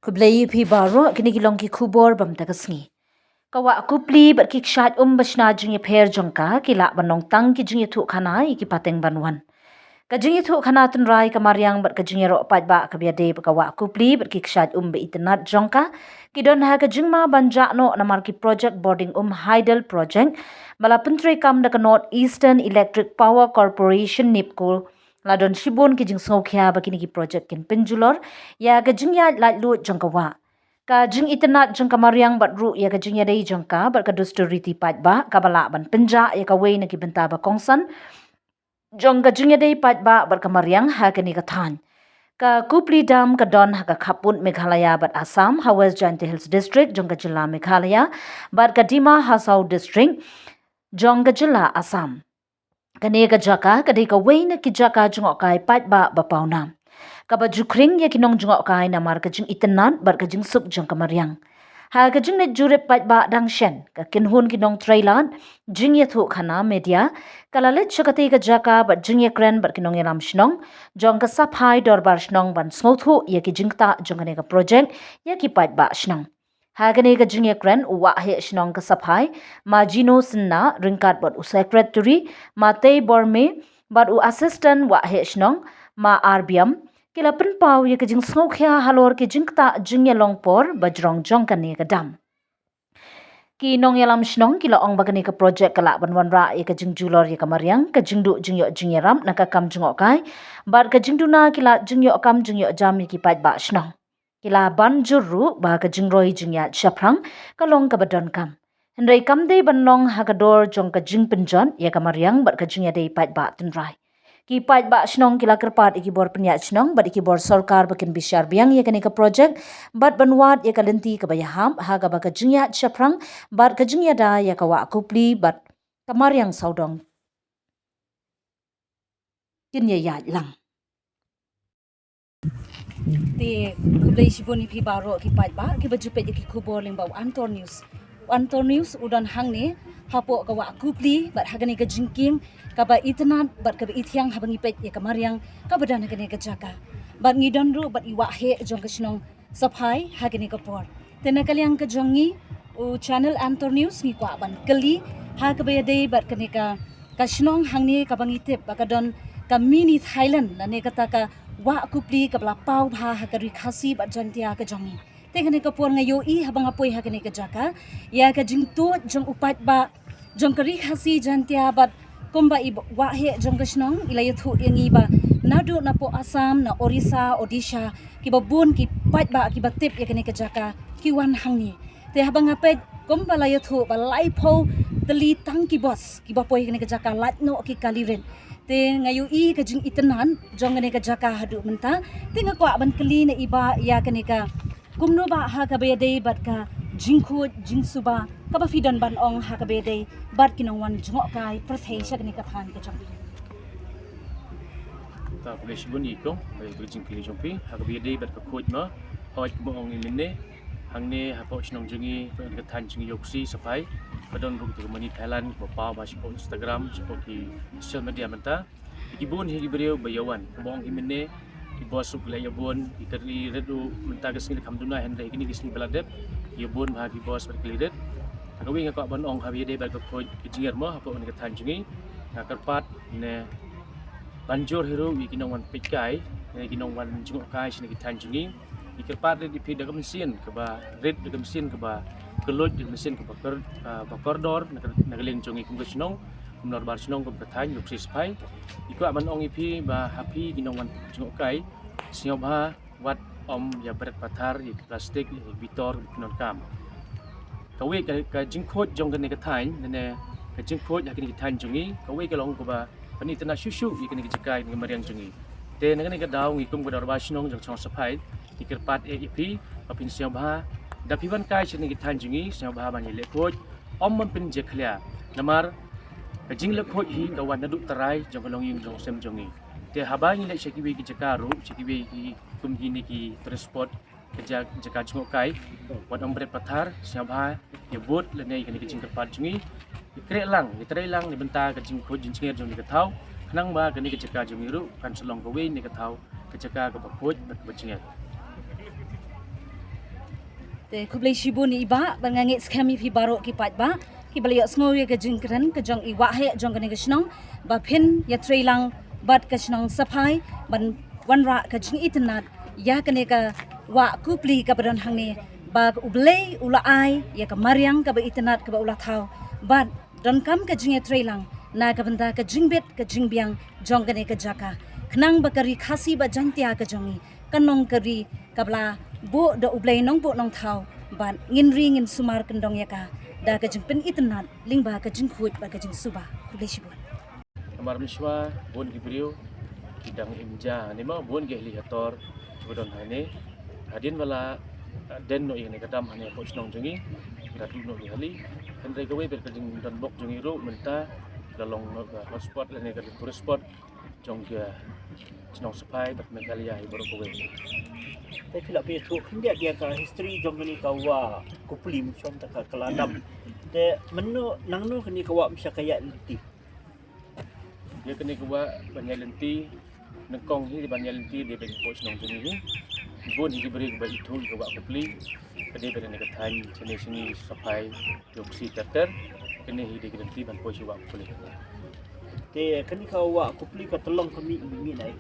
Kublai pi baro kini gilong ki kubor bam tagasngi. Kawa kupli bat ki kshat bashna jingi pher jongka kila banong tang ki jingi tu khana iki pateng banwan. Ka jingi tu khana tun rai kamaryang bat ka jingi ro pat ba ka biade kawa kupli bat ki kshat be itnat jongka ki don ha ka jingma banja no namar ki project boarding Hydel project bala pentre kam da ka North Eastern Electric Power Corporation NIPCO ladon shibon ki jing sokya ba kini ki project kin penjulor ya ka jingya latlu jongkawa. Ka jing itnat jong kamaryang bat ru ya ka jing ya dei jongka bat ka dusturiti pat ba ka bala ban penja ya ka wei na ki benta ba kongsan jong ka jing ya dei pat ba bat kamaryang ha ka ni ka than. Ka Kupli Dam ka don ha ka khapun Meghalaya bat Assam ha West Jaintia Hills District jong ka jilla Meghalaya bat ka Dima Hasau District jong ka jilla Assam. Kani ka jaka kadai ka wei na ki jaka jong kai pat ba pauna. Kaba jukring ya kinong jungok kai na mar kajing itenan bar kajing sup jung kamaryang. Ha kajing net jurip pat ba dang shen ka kinhun kinong trailan jing ya thu khana media kalalit shakati ka jaka bat jing ya kren bar kinong yalam shnong jong ka saphai dorbar shnong ban smothu ya ki jingta jong ka project ya ki pat ba shnong. Ha kani ka jing ya kren wa he shnong ka saphai ma jino sinna ringkat bat u secretary ma tei borme bat u assistant wa he shnong ma arbiam kila penpau ya kejing snokya halor ke jingta jingya longpor bajrong jong kani ka dam. Ki nong yalam shnong kila ong bagani ka project kala banwan ra ya kejing julor ya kamaryang kejing du jingyo jingya ram naka kam jingok kai bar kejing duna kila jingyo kam jingyo jam ki pat ba shnong. Kila ban juru ba kejing roi jingya shaprang kalong ka badon kam. Hendrai kam dei banong hakador jong kejing penjon ya kamaryang bar kejing ya dei pat ba tunrai. Ki pat ba shnong kila kerpat iki bor penya shnong bat iki bor sarkar bakin bishar biang ya kani ka project bat banwat ya kalenti ka bayaham ha ka ba ka jingya chaprang bat ka jingya da ya ka wa kupli bat kamar yang saudong kin ya lang te kublai shiboni phi baro ki pat ba ki baju pe ki kubor ling ba Antor News udan hang ne hapo ka wa kupli bat hagani ka jingking kaba itnat bat kaba ithyang habangi pet ya kamaryang kabadan hagani ka jaka bat ngidon ru bat iwa he jong ka sinong saphai hagani ka por tena kalyang ka jongi u channel Antor News ni kwa ban kali ha kaba ya dei bat kani ka sinong hangni kabangi tip bakadon ka mini Thailand na ne kata ka wa kupli kabla pau bha hagari khasi bat jantia ka jongi tekani ka por ngayo i habang apoy hagani ka jaka ya ka jingtu jong upat ba jong kari khasi jantia bat kumba i wa he jong kasnong ilayathu yangi ba nadu na po Assam na Orissa Odisha ki babun ki pat ba ki batip ya kani ka jaka ki wan hangni te habang apet kumba layathu ba lai pho tali tang ki boss ki bapoy kani ka jaka latno ki kaliren te ngayo i ka jing itenan jong kani ka jaka hadu menta te nga kwa ban kali na iba ya kani ka kumno ba ha ka bedei bat ka jingkhut jingsuba ka ba fidan ban ong ha ka bedei bat kinong wan jngok kai prathei sha kani ka than ka chang ta polish buni ko bai bujing kili jompi ha ka bedei bat ka khoj ma hoj mo ong ilinne hangne ha po snong jungi ka than jungi yoksi sapai kadon ruk tu mani Thailand ko pa ba po Instagram po ki social media menta ibun hi beriau bayawan mo ong ilinne ki bosuk la yabon ikari redu mentaga sing kamduna hende kini gisni baladep yabon bagi bos berkelirit kawi ngak ban ong habi de bag ko jinger mo apa on ka thanjungi karpat ne banjur hero wi kinong wan pikai ne kinong wan jungok kai sini ki thanjungi ikarpat de pi daga mesin ke ba red daga mesin ke ba keloj daga mesin ke ba kordor nagaleng jungi kum kusnong menor bar snong ko kathan yuk sispai iku aman ong ipi ba happy ginong wan jungok kai siobha wat om ya berat pathar i plastik i bitor non kam kawe ka jingkhot jong kan ka thain ne ka jingkhot ya kini than jungi kawe ka long ko ba pani tana shushu i kini jikai ni mariang jungi te ne ka daw ngi kum ko dar ba snong jong chong sapai ikirpat e ipi apin siobha da piban kai chini ki than jungi siobha ban le khoj om man pin je khlia namar kajing le khoj hi ka wan nadu tarai jong kalong yung jong sem jongi te habai le chekiwe ki jakaru chekiwe ki kumhi ni ki transport kerja jaka jong kai wan ombre pathar siabha ye bot le nei kani kajing kerpat jungi ikre lang itre lang ni benta kajing khoj jing chinger jong ni ka thau khnang ba kani ka jaka jong ru kan selong ko we ni ka thau ka jaka ka khoj bat chinger te kublai shibun iba bangangi skami phi baro ki pat ba ki bali sngoye ke jingkran ke jong iwa he jong kane ke snong ba phin ya trailang bat ke snong saphai ban wanra ke jing itnat ya kane ka wa kupli ka badan hangne ba ublei ula ai ya ka mariang ka ba itnat ka ba ula thau bat don kam ke jing trailang na ka benda ke jingbet ke jingbiang jong kane ke jaka khnang ba kari khasi ba jantia ke jongi kanong kari kabla bo da ublei nong bo nong thau ban ngin ring in sumar kendong yaka da ka jingpen itnat lingba ka jingkhut ba ka jing suba kublai shibun Amar miswa bon ki brio kidang imja ni ma bon ge li hator bodon hane hadin wala den no yang kadam hane po snong jengi ratu no li hali hendai gawe ber kading don bok jengi ro menta lalong no hotspot le ne ka tourist spot jong ke snong sapai bat megalia hi boro kowe Tapi pila punya tu dia ka history jong ni ka wa kupli macam tak keladam. De menu nang nu ni ka wa misa kaya liti. dia kini kuwa banyak lenti nengkong hi banyak lenti dia bagi po snong jengi hi bon hi beri ba itu ka wa kupli kede beri ne ka than sini sapai yoksi terter kini hi de lenti ban po si wa kupli De kan ka wa kupli ka tolong kami mi nai.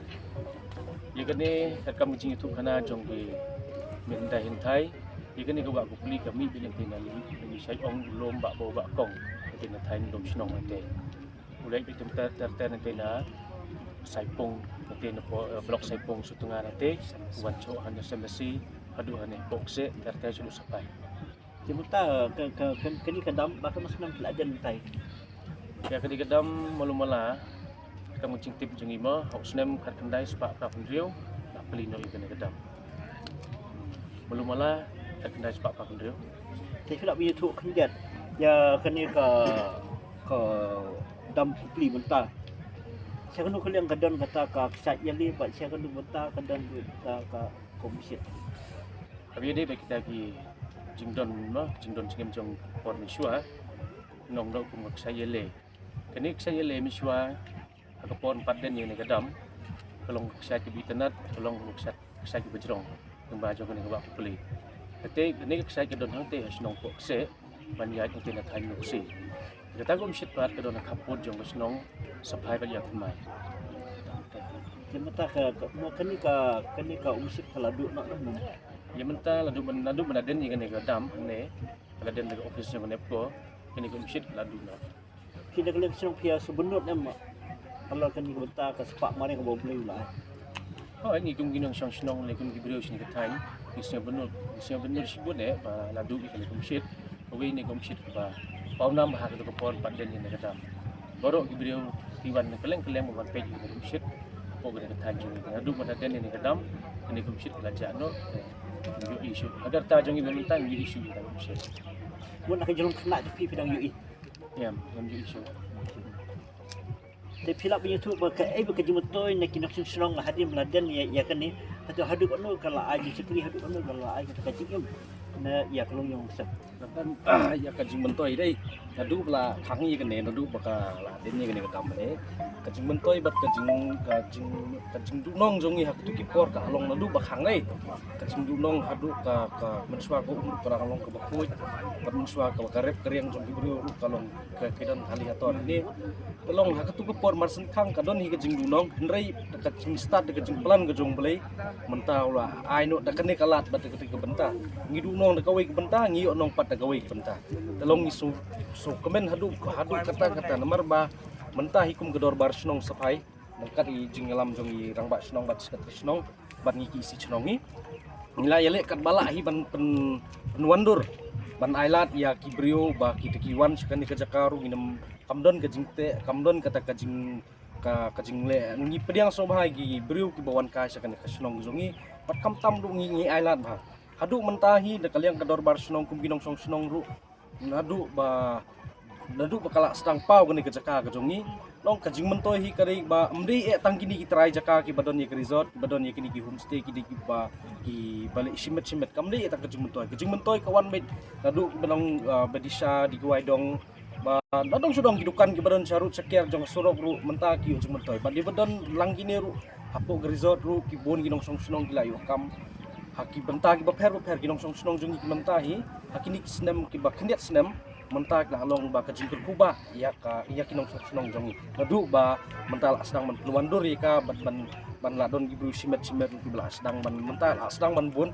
dia kini rekam jing itu kana jong ki minda hintai dia kini ka wa kupli kami bilang tinali ni sai ong lom ba bo ba kong kena than dom snong ate ulai bitum terter nanti na saipong nanti na po blok saipong sutungan nanti wancho hanya semesi adu hanya boxe terter sulu sapai Jemuta kan ni ka dam ba ka mas nang pelajan tai. ya kadi kedam malumala kamu cingtip jengima hoksnem kat kendai sepak pra pendriu nak pelino ikan kedam malumala kat kendai sepak pra pendriu Tapi pila punya tu kan dia ya kan ni ka dam kupli mentah. Saya kan kalian kadang kata ka sat yali ba saya kan mentah kadang kata ka komisi. tapi dia bagi kita ki jingdon jingem jong por miswa nong do kum saya le kini saya le miswa akapon paden yang kedam kalong saya ki internet kalong saya ki bejrong kemba jong ni ba kupli kete kini saya ki don hang te hasnong po se banyak yang tidak tanya usi kita gom shit part ke don kapot jong hasnong sapai ba yak mai Jemuta mo kan ni ka umsit kaladu nak nak. ya menta ladu menaden yang ni kedam ne kaladen dari office yang nepko kini gom shit ladu na Kita kalian senang pia sebenut nama. Kalau kan ni kata ka sepak mari ka bawa beli lah. oh ini kum ginong sang snong le kum gibrio sini ketan isnya benur sibut ba ladu ki kali kum shit owe ni kum shit ba pau nam ha ka pon paden yang kedam borok gibrio tiwan keleng ban pej kum shit po ga ketan jung ladu menaden yang kedam ini kum shit belajar no yo isu agar ta jong ini mentan yo isu kita kum shit Mun nak jalan kena tapi pidang UI. ya yo isu Tapi pila punya tu ba ka ba jemutoi nak kinak senang hadir meladan ya kan ni. Atau haduk anu kalau aja sekali haduk anu kalau aja kata cingim. Na ya kalau yang besar. Kan ya kajing mentoi dai nadu bla khangi kan ne nadu baka la denni kan ne kam ne kajing mentoi bat kajing du nong jongi hak tu kipor ka long nadu ba khang dai kajing du nong hadu ka menswa ko umur ka long ka bakoi bat menswa ka karep keriang jongi bru kalong ka kidan hali hator ni tolong hak tu kipor marsen khang ka don hi kajing du nong hendrai kajing start kajing plan ka jong blai mentau la ai no da kan ne kalat bat ka benta ngi du nong da kawai ka benta ngi nong pat da kawai ka benta tolong isu so komen hadu kata nomor ba mentah hikum gedor bar snong sapai nangkat i jingalam jong i rangba snong bat skat snong bat ngiki isi snongi nilai yale kat bala hi ban penwandur ban ailat ya kibrio ba kitikiwan sekani kajakaru nginem kamdon kajingte kamdon kata kajing le ngi pediang so bahai gi brio ki bawan ka sekani snong jongi pat kam tam du ngi ailat ba hadu mentahi de kaliang gedor bar snong kum ginong song snong ru nadu bakala sedang pau kene ke jaka ke jongi long kajing mentoi hi kari ba mri tang kini ki trai jaka ki badon ye resort badon ye kini ki homestay ki ba ki balik simet kamri ta kajing mentoi kawan met nadu benong bedisa di guai dong ba dadong sudong kidukan ki badon sarut sekiar jong sorok ru menta ki kajing mentoi ba di badon lang kini ru hapo resort ru ki bon ginong song sunong gila yo kam haki benta ki baper kinong song snong jungi ki menta hi haki ni snem ki ba kniat snem menta ki along ba ka jingkur kuba ya kinong song snong jungi nadu ba menta la sedang man peluandur ya ka ban ladon ki bru simet ki bla sedang man menta la sedang man bun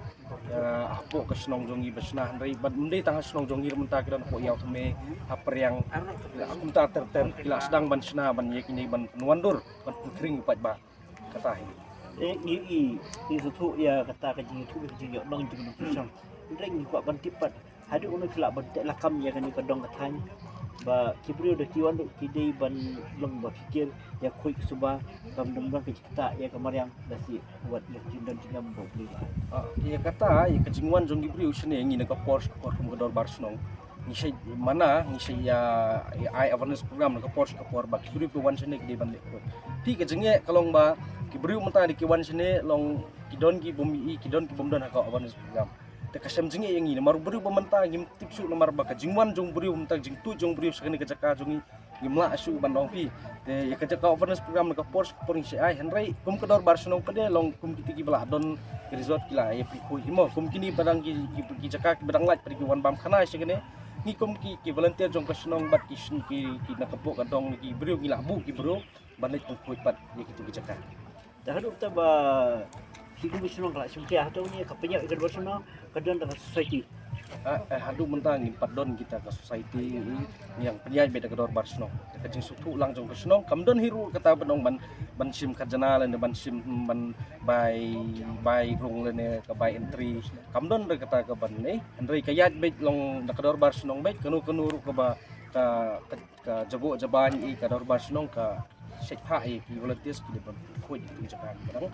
ya apo ka snong jungi besna handai ban mendai tang snong jungi menta ki dan ko yaw thme haper yang aku ta ter kila sedang ban sna ban ye kini ban peluandur ban kring pat ba kata hi i sutu ya kata ka jing tu ka jing yo nong jing tu sang reng ni kwa ban tipat hadu ono kila ban tek lakam ya kan ka dong ka than ba kibrio de kiwan do kidei ban long ba fikir ya khoi suba kam dong ban kita ya kamar yang dasi buat lek dan jingam bo beli ya kata ya kejingwan jong gibriu sene ngi na ka Porsche kum gedor barsnong ni sei mana ni sei ya ai awareness program na ka Porsche ka por ba gibriu pe wan sene gede ban lek ti kejingye kalong ba gibriu menta di kiwan sene long kidon ki bumi kidon ki bomdon ka awareness program te kasem jinge yang ini maru beriu bementa ngim tipsu nomor baka jingwan jong beriu menta jing tu jong beriu sekene kejaka jongi ngimla asu bandong pi te ya kejaka awareness program ka Porsche ka por ni sei ai henry kum kedor barsnong pede long kum kitiki bela don resort kila ya piku himo kum kini badang ki jaka ki badang laj pergi wan bam khana sekene ni kum ki volunteer jong kasnong bat ki na kapok kadong ki beriu ngila bu ki beriu banai kum kuipat ya kitu jaka dah hadu ta ba hidup bisno kala sumke atau ni kapenya ikan bersno kadon dengan society hadu mentang impat don kita ke society yang penyai beda kedor barsno kajing suku ulang jong kesno kamdon hiru kata benong ban sim kajana le ban sim ban by rung le ke by entry kamdon de kata ke ban henry kayat bet long de kedor barsno bet kenu ru ke ba ka jabo jaban i kedor barsno ka sekha i ki volunteers ki ban khoi tu jakan barang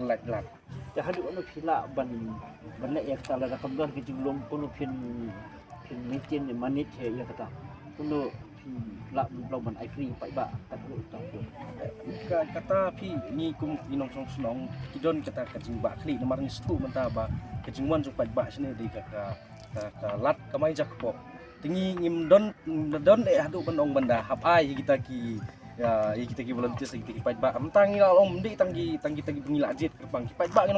lat dah hadu ono pila ban nek ya kata la kamdon ke jinglong puno pin meeting manit ya kata puno la blog ban I free pai ba tak lu tak kata pi ni kum inong song snong kidon kata kajing ba kli nomor ni stu menta ba kajing wan jong pai ba sini di ka lat kamai jak po tingi ngim don hadu benong benda hap ai kita ki ya kita ki volunteer kita ki pai ba am tangi la om ndi tangi pengila jet kerbang ki pai ba